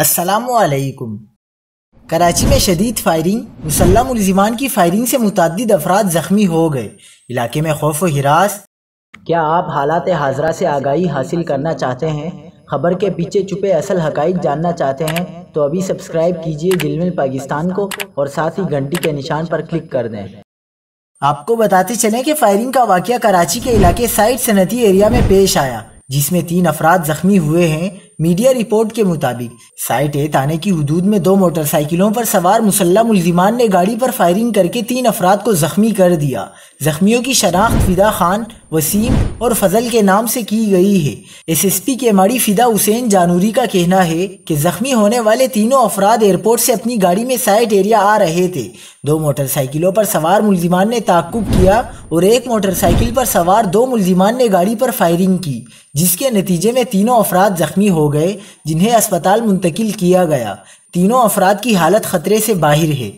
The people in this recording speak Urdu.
السلام علیکم۔ کراچی میں شدید فائرنگ، مسلح ملزمان کی فائرنگ سے متعدد افراد زخمی ہو گئے۔ علاقے میں خوف و ہراس۔ کیا آپ حالات حاضرہ سے آگاہی حاصل کرنا چاہتے ہیں؟ خبر کے پیچھے چھپے اصل حقائق جاننا چاہتے ہیں تو ابھی سبسکرائب کیجئے جلمل پاکستان کو اور ساتھ ہی گھنٹی کے نشان پر کلک کر دیں۔ آپ کو بتاتے چلیں کہ فائرنگ کا واقعہ کراچی کے علاقے سائٹ صنعتی ایریا میں پیش آیا، جس میں 3 افراد زخمی ہوئے ہیں۔ میڈیا رپورٹ کے مطابق سائٹ تانے کی حدود میں 2 موٹر سائیکلوں پر سوار مسلح ملزمان نے گاڑی پر فائرنگ کر کے 3 افراد کو زخمی کر دیا۔ زخمیوں کی شناخت فدا خان، وسیم اور فضل کے نام سے کی گئی ہے۔ ایس ایس پی کے ماڑی فدا حسین جانوری کا کہنا ہے کہ زخمی ہونے والے تینوں افراد ایئرپورٹ سے اپنی گاڑی میں سائٹ ایریا آ رہے تھے۔ 2 موٹر سائیکلوں پر سوار ملزمان نے تعاقب کیا اور ایک موٹر سائیکل پر سوار 2 ملزمان نے گاڑی پر فائرنگ کی، جس کے نتیجے میں تینوں افراد زخمی ہو گئے، جنہیں اسپتال منتقل کیا گیا۔ تینوں افراد کی حالت خطرے سے باہر ہے۔